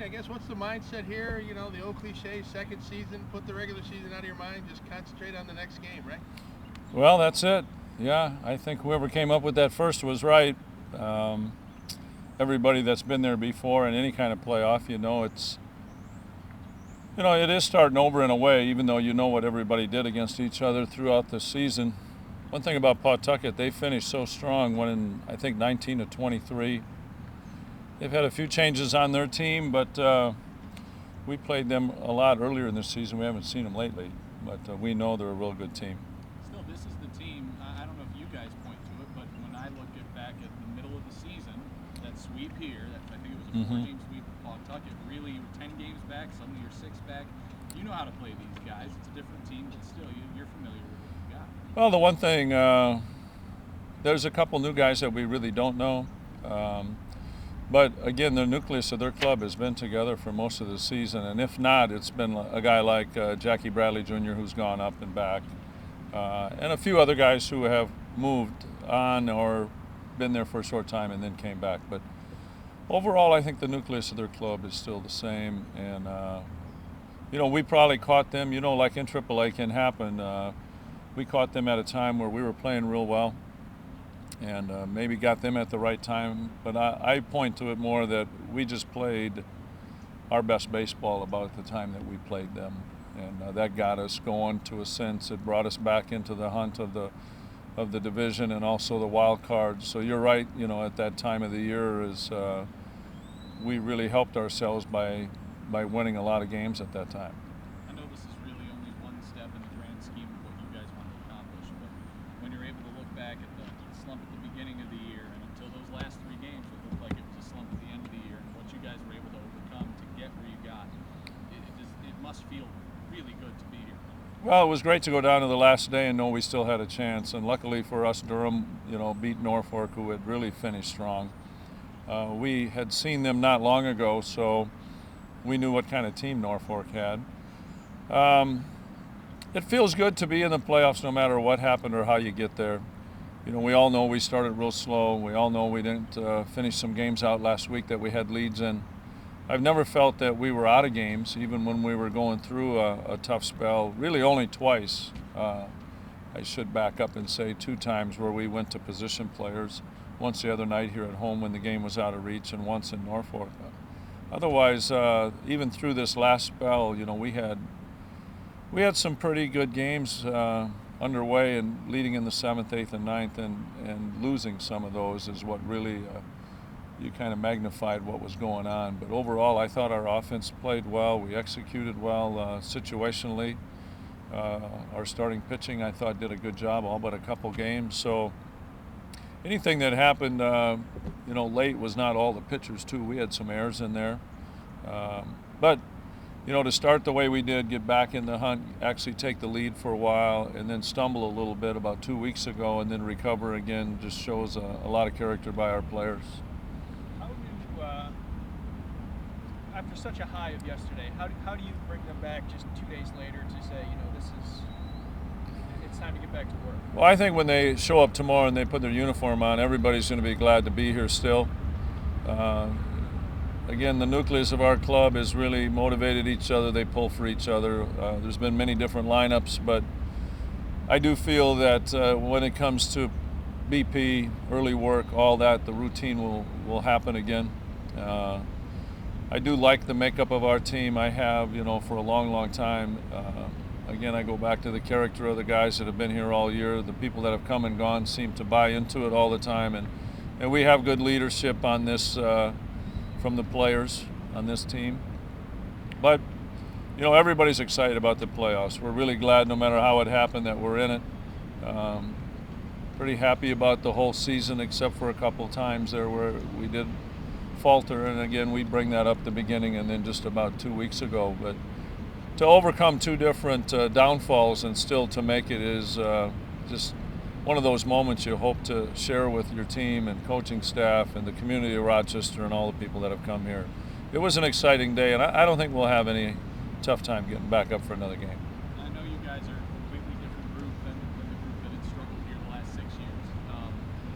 Gene, I guess what's the mindset here? You know, the old cliche, second season, put the regular season out of your mind, just concentrate on the next game, right? Well, that's it. Yeah, I think whoever came up with that first was right. Everybody that's been there before in any kind of playoff, it is starting over in a way, even though you know what everybody did against each other throughout the season. One thing about Pawtucket, they finished so strong, winning, I think, 19 to 23. They've had a few changes on their team, but we played them a lot earlier in the season. We haven't seen them lately, but we know they're a real good team. Still, this is the team, I don't know if you guys point to it, but when I look back at the middle of the season, that sweep here, I think it was a four-game sweep of Pawtucket, really you were 10 games back, suddenly you're 6 back. You know how to play these guys. It's a different team, but still, you're familiar with what you got. Well, the one thing, there's a couple new guys that we really don't know. But again, the nucleus of their club has been together for most of the season, and if not, it's been a guy like Jackie Bradley Jr. who's gone up and back, and a few other guys who have moved on or been there for a short time and then came back. But overall, I think the nucleus of their club is still the same, and we probably caught them. Like in AAA can happen. We caught them at a time where we were playing real well, and maybe got them at the right time. But I point to it more that we just played our best baseball about the time that we played them, and that got us going to a sense. It brought us back into the hunt of the division and also the wild card. So you're right, at that time of the year we really helped ourselves by winning a lot of games at that time. I know this is really only one step in the grand scheme of what you guys want to accomplish, but when you're able to look back at the slump at the beginning of the year and until those last 3 games, it looked like it was a slump at the end of the year, and what you guys were able to overcome to get where you got, it must feel really good to be here. Well, it was great to go down to the last day and know we still had a chance. And luckily for us, Durham, beat Norfolk, who had really finished strong. We had seen them not long ago, so we knew what kind of team Norfolk had. It feels good to be in the playoffs no matter what happened or how you get there. We all know we started real slow. We all know we didn't finish some games out last week that we had leads in. I've never felt that we were out of games, even when we were going through a tough spell. Really only twice. I should back up and say 2 times where we went to position players. Once the other night here at home when the game was out of reach, and once in Norfolk. Otherwise, even through this last spell, we had some pretty good games underway, and leading in the 7th, 8th, and 9th, and losing some of those is what really you kind of magnified what was going on. But overall, I thought our offense played well. We executed well situationally. Our starting pitching, I thought, did a good job, all but a couple games. So anything that happened, late was not all the pitchers, too. We had some errors in there. But to start the way we did, get back in the hunt, actually take the lead for a while, and then stumble a little bit about 2 weeks ago, and then recover again, just shows a lot of character by our players. How do you, after such a high of yesterday, how do you bring them back just 2 days later to say, it's time to get back to work? Well, I think when they show up tomorrow and they put their uniform on, everybody's going to be glad to be here still. Again, the nucleus of our club has really motivated each other. They pull for each other. There's been many different lineups, but I do feel that when it comes to BP, early work, all that, the routine will happen again. I do like the makeup of our team. I have, for a long, long time. Again, I go back to the character of the guys that have been here all year. The people that have come and gone seem to buy into it all the time, and we have good leadership on this from the players on this team. But everybody's excited about the playoffs. We're really glad, no matter how it happened, that we're in it. Pretty happy about the whole season, except for a couple times there where we did falter, and again we bring that up at the beginning and then just about 2 weeks ago. But to overcome 2 different downfalls and still to make it is just one of those moments you hope to share with your team and coaching staff and the community of Rochester and all the people that have come here. It was an exciting day, and I don't think we'll have any tough time getting back up for another game. I know you guys are a completely different group than the group that had struggled here the last 6 years,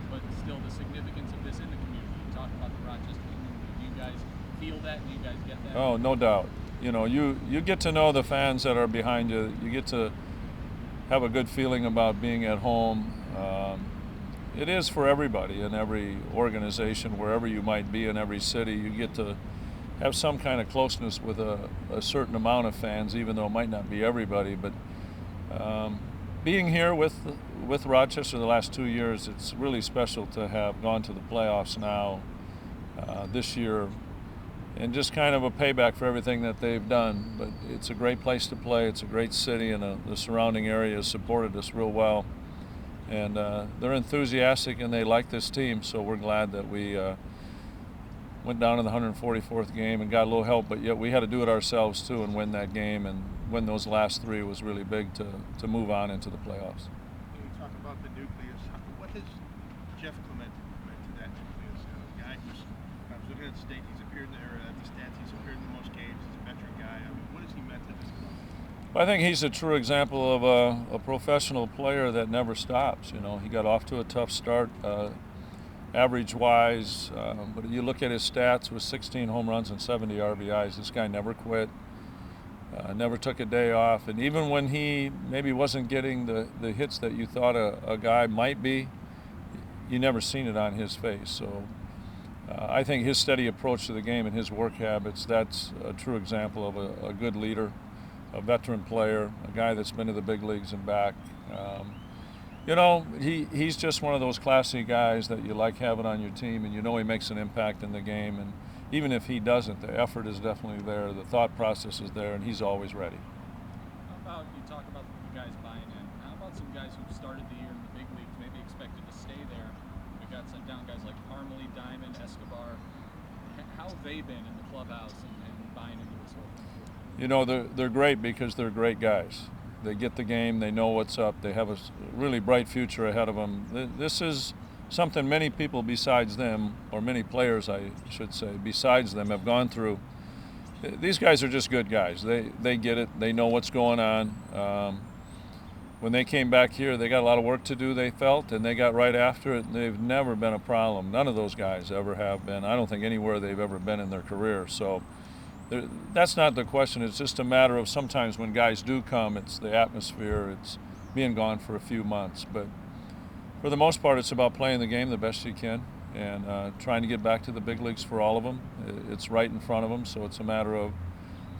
but still the significance of this in the community. You talk about the Rochester community. Do you guys feel that and you guys get that? Oh, no doubt. You know, you get to know the fans that are behind you. You get to have a good feeling about being at home. It is for everybody in every organization, wherever you might be in every city. You get to have some kind of closeness with a certain amount of fans, even though it might not be everybody. But being here with Rochester the last 2 years, it's really special to have gone to the playoffs now this year, and just kind of a payback for everything that they've done. But it's a great place to play. It's a great city, and the surrounding area has supported us real well. And they're enthusiastic and they like this team, so we're glad that we went down in the 144th game and got a little help, but yet we had to do it ourselves too and win that game, and win those last three was really big to move on into the playoffs. When you talk about the nucleus, what has Jeff Clement meant to that nucleus? A guy who's, I was looking at the state, he's appeared in the stats, he's appeared in the most games, he's a veteran guy. I mean, what has he meant to this club? I think he's a true example of a professional player that never stops. You know, he got off to a tough start, average-wise, but you look at his stats with 16 home runs and 70 RBIs. This guy never quit, never took a day off, and even when he maybe wasn't getting the hits that you thought a guy might be, you never seen it on his face. So I think his steady approach to the game and his work habits, that's a true example of a good leader, a veteran player, a guy that's been to the big leagues and back. You know, he's just one of those classy guys that you like having on your team, and you know he makes an impact in the game. And even if he doesn't, the effort is definitely there, the thought process is there, and he's always ready. How about, you talk about the guys buying in, how about some guys who started the year in the big leagues, maybe expected to stay there? We got sent down guys like Parmalee, Diamond, Escobar. How have they been in the clubhouse and buying into this whole thing? You know, they're great because they're great guys. They get the game, they know what's up, they have a really bright future ahead of them. This is something many people besides them, or many players I should say, besides them have gone through. These guys are just good guys. They get it, they know what's going on. When they came back here, they got a lot of work to do, they felt, and they got right after it. They've never been a problem. None of those guys ever have been. I don't think anywhere they've ever been in their career. So that's not the question. It's just a matter of sometimes when guys do come, it's the atmosphere, it's being gone for a few months. But for the most part, it's about playing the game the best you can and trying to get back to the big leagues for all of them. It's right in front of them, so it's a matter of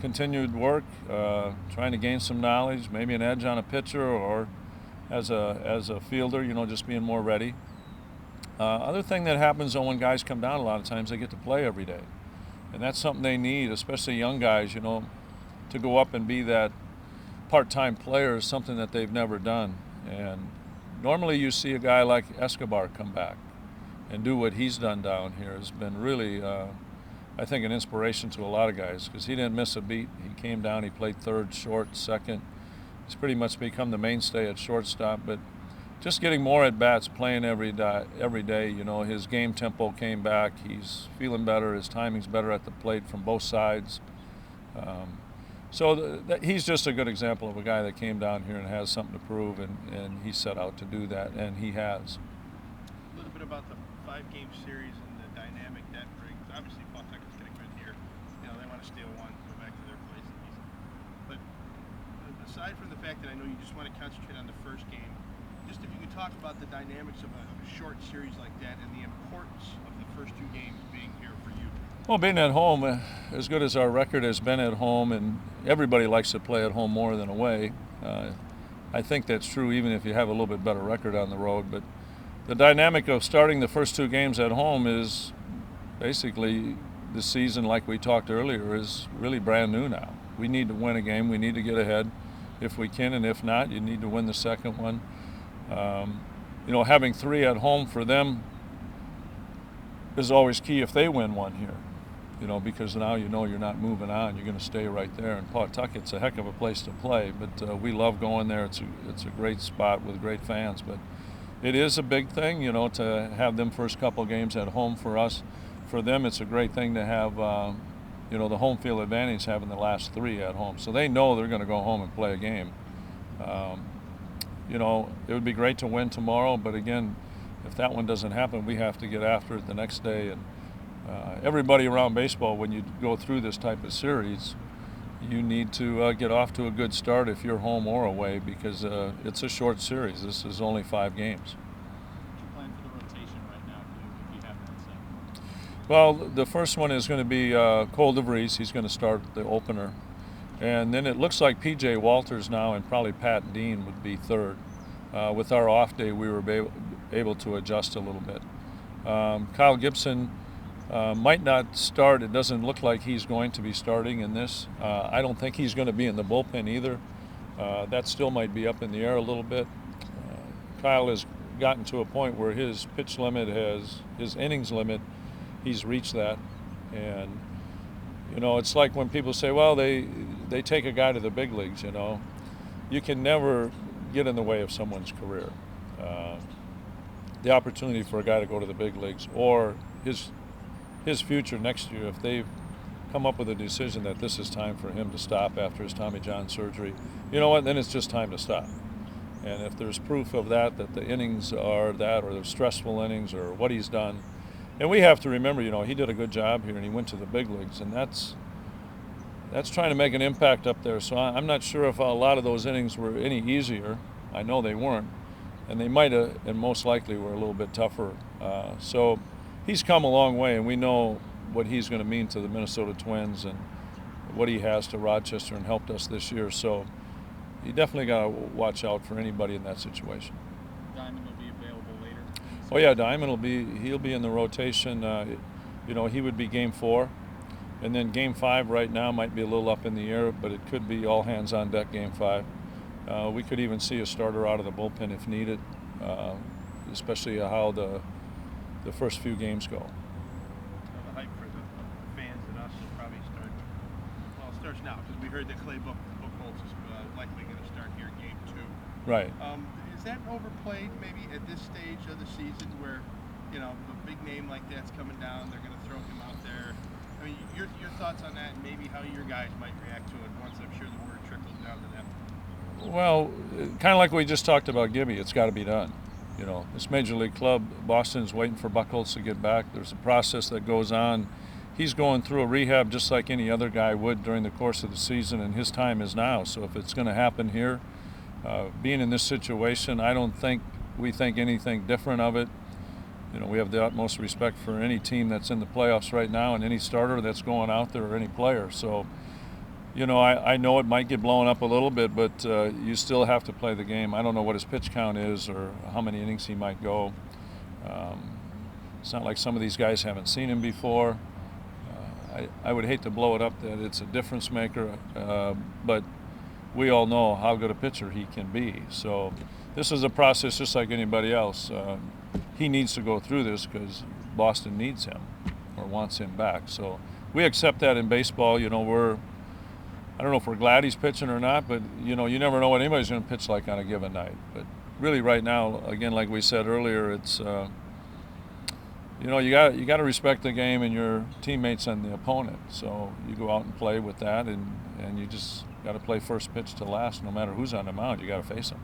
continued work, trying to gain some knowledge, maybe an edge on a pitcher, or as a fielder, you know, just being more ready. Other thing that happens though when guys come down, a lot of times they get to play every day. And that's something they need, especially young guys, you know, to go up and be that part-time player is something that they've never done. And normally you see a guy like Escobar come back and do what he's done down here. Has been really, I think, an inspiration to a lot of guys because he didn't miss a beat. He came down, he played third, short, second. He's pretty much become the mainstay at shortstop. But just getting more at bats, playing every day, you know, his game tempo came back. He's feeling better. His timing's better at the plate from both sides. So he's just a good example of a guy that came down here and has something to prove, and he set out to do that, and he has. A little bit about the 5-game series and the dynamic that brings. Obviously, Pawtucket's going to win here. You know, they want to steal one, go back to their place. But aside from the fact that I know you just want to concentrate on the first game, just if you could talk about the dynamics of a short series like that and the importance of the first 2 games being here for you. Well, being at home, as good as our record has been at home, and everybody likes to play at home more than away. I think that's true even if you have a little bit better record on the road. But the dynamic of starting the first 2 games at home is basically the season, like we talked earlier, is really brand new now. We need to win a game. We need to get ahead if we can, and if not, you need to win the second one. You know, having 3 at home for them is always key if they win one here, you know, because now you know you're not moving on. You're going to stay right there. And Pawtucket's a heck of a place to play, but we love going there. It's a great spot with great fans. But it is a big thing, you know, to have them first couple games at home for us. For them, it's a great thing to have, you know, the home field advantage having the last 3 at home. So they know they're going to go home and play a game. You know, it would be great to win tomorrow, but again, if that one doesn't happen, we have to get after it the next day everybody around baseball, when you go through this type of series, you need to get off to a good start if you're home or away, because it's a short series. This is only 5 games. What's your plan for the rotation right now, if you have one set? Well, the first one is going to be Cole DeVries. He's going to start the opener. And then it looks like P.J. Walters now and probably Pat Dean would be third. With our off day, we were able to adjust a little bit. Kyle Gibson might not start. It doesn't look like he's going to be starting in this. I don't think he's going to be in the bullpen either. That still might be up in the air a little bit. Kyle has gotten to a point where his pitch limit his innings limit, he's reached that. And, you know, it's like when people say, well, they take a guy to the big leagues, you know. You can never get in the way of someone's career. The opportunity for a guy to go to the big leagues or his future next year, if they've come up with a decision that this is time for him to stop after his Tommy John surgery, you know what, then it's just time to stop. And if there's proof of that the innings are that, or the stressful innings, or what he's done, and we have to remember, you know, he did a good job here and he went to the big leagues, and that's trying to make an impact up there. So I'm not sure if a lot of those innings were any easier. I know they weren't, and they might have, and most likely were a little bit tougher. So he's come a long way, and we know what he's going to mean to the Minnesota Twins and what he has to Rochester and helped us this year. So you definitely got to watch out for anybody in that situation. Diamond will be available later. Oh yeah, Diamond he'll be in the rotation. You know, he would be Game 4, and then Game 5 right now might be a little up in the air, but it could be all hands on deck Game 5. We could even see a starter out of the bullpen if needed, especially how the first few games go. The hype for the fans and us will probably start. Well, it starts now because we heard that Clay Buchholz is likely going to start here in Game 2. Right. Is that overplayed maybe at this stage of the season where, you know, a big name like that's coming down, they're going to throw him out there? I mean, your thoughts on that and maybe how your guys might react to it once I'm sure the word trickles down to them? Well, kind of like we just talked about Gibby, it's got to be done. You know, this major league club, Boston's waiting for Buchholz to get back. There's a process that goes on. He's going through a rehab just like any other guy would during the course of the season, and his time is now. So if it's going to happen here, being in this situation, I don't think we think anything different of it. You know, we have the utmost respect for any team that's in the playoffs right now and any starter that's going out there or any player. So, you know, I know it might get blown up a little bit, but you still have to play the game. I don't know what his pitch count is or how many innings he might go. It's not like some of these guys haven't seen him before. I would hate to blow it up that it's a difference maker, but we all know how good a pitcher he can be. So this is a process just like anybody else. He needs to go through this because Boston needs him or wants him back. So we accept that in baseball. You know, I don't know if we're glad he's pitching or not, but, you know, you never know what anybody's going to pitch like on a given night. But really right now, again, like we said earlier, it's, you know, you got to respect the game and your teammates and the opponent. So you go out and play with that, and you just got to play first pitch to last no matter who's on the mound. You got to face them.